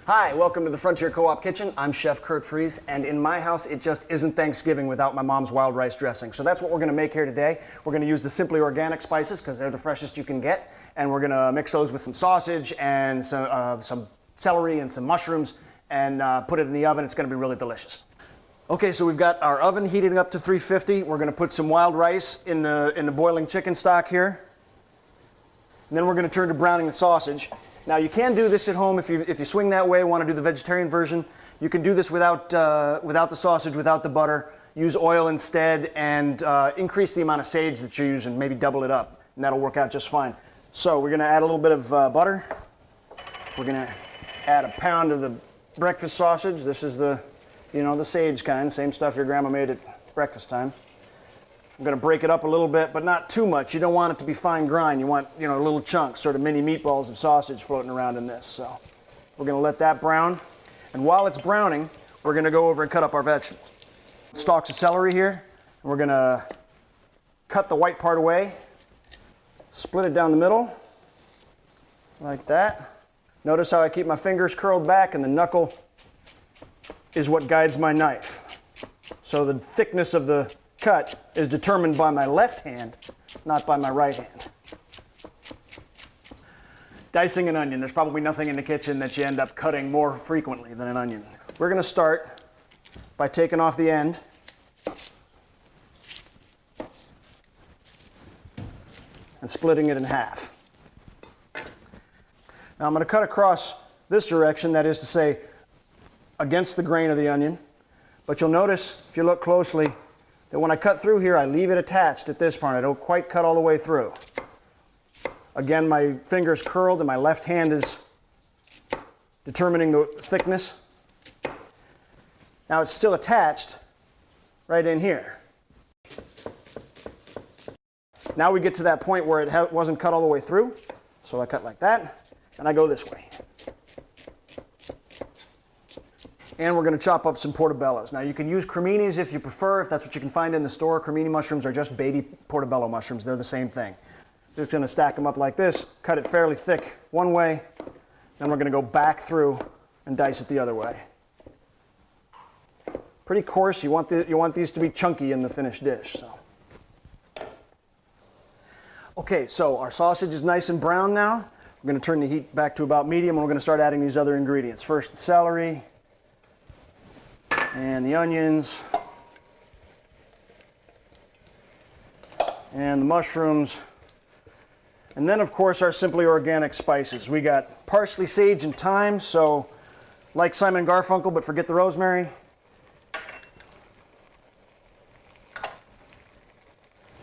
Hi, welcome to the Frontier Co-op Kitchen. I'm Chef Kurt Friese, and in my house, it just isn't Thanksgiving without my mom's wild rice dressing. So that's what we're gonna make here today. We're gonna use the Simply Organic spices because they're the freshest you can get, and we're gonna mix those with some sausage and some celery and some mushrooms and put it in the oven. It's gonna be really delicious. Okay, so we've got our oven heating up to 350. We're gonna put some wild rice in the boiling chicken stock here. And then we're gonna turn to browning the sausage. Now you can do this at home if you swing that way, want to do the vegetarian version. You can do this without the sausage, without the butter. Use oil instead and increase the amount of sage that you're using, maybe double it up, and that'll work out just fine. So we're gonna add a little bit of butter. We're gonna add a pound of the breakfast sausage. This is the sage kind, same stuff your grandma made at breakfast time. I'm going to break it up a little bit, but not too much. You don't want it to be fine grind. You want, little chunks, sort of mini meatballs of sausage floating around in this. So we're going to let that brown. And while it's browning, we're going to go over and cut up our vegetables. Stalks of celery here. And we're going to cut the white part away, split it down the middle, like that. Notice how I keep my fingers curled back and the knuckle is what guides my knife. So the thickness of the cut is determined by my left hand, not by my right hand. Dicing an onion. There's probably nothing in the kitchen that you end up cutting more frequently than an onion. We're going to start by taking off the end and splitting it in half. Now I'm going to cut across this direction, that is to say, against the grain of the onion. But you'll notice, if you look closely, that when I cut through here, I leave it attached at this part. I don't quite cut all the way through. Again, my finger's curled and my left hand is determining the thickness. Now it's still attached right in here. Now we get to that point where it wasn't cut all the way through. So I cut like that, and I go this way. And we're going to chop up some portobellos. Now you can use creminis if you prefer, if that's what you can find in the store. Cremini mushrooms are just baby portobello mushrooms. They're the same thing. Just going to stack them up like this, cut it fairly thick one way, then we're going to go back through and dice it the other way. Pretty coarse. You want these to be chunky in the finished dish. So. Okay, so our sausage is nice and brown now. We're going to turn the heat back to about medium, and we're going to start adding these other ingredients. First, the celery. And the onions, and the mushrooms, and then of course our Simply Organic spices. We got parsley, sage, and thyme, so like Simon Garfunkel, but forget the rosemary.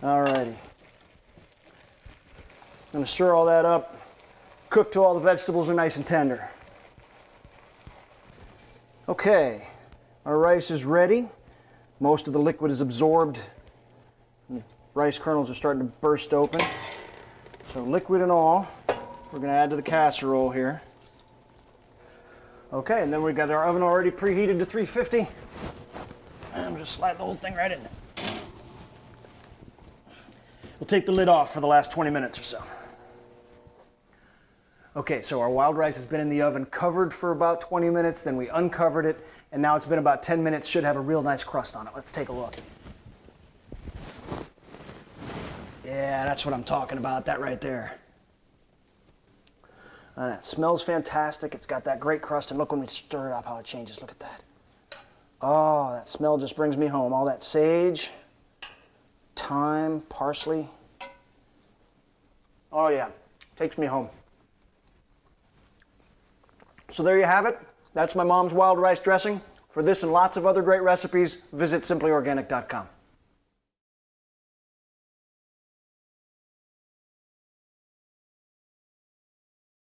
Alrighty. I'm going to stir all that up, cook till all the vegetables are nice and tender. Okay. Our rice is ready. Most of the liquid is absorbed. The rice kernels are starting to burst open. So liquid and all, we're going to add to the casserole here. Okay, and then we've got our oven already preheated to 350. And I'm just slide the whole thing right in there. We'll take the lid off for the last 20 minutes or so. Okay, so our wild rice has been in the oven covered for about 20 minutes, then we uncovered it, and now it's been about 10 minutes, should have a real nice crust on it. Let's take a look. Yeah, that's what I'm talking about, that right there. And it smells fantastic. It's got that great crust, and look when we stir it up how it changes. Look at that. Oh, that smell just brings me home. All that sage, thyme, parsley. Oh yeah, takes me home. So there you have it. That's my mom's wild rice dressing. For this and lots of other great recipes, visit simplyorganic.com.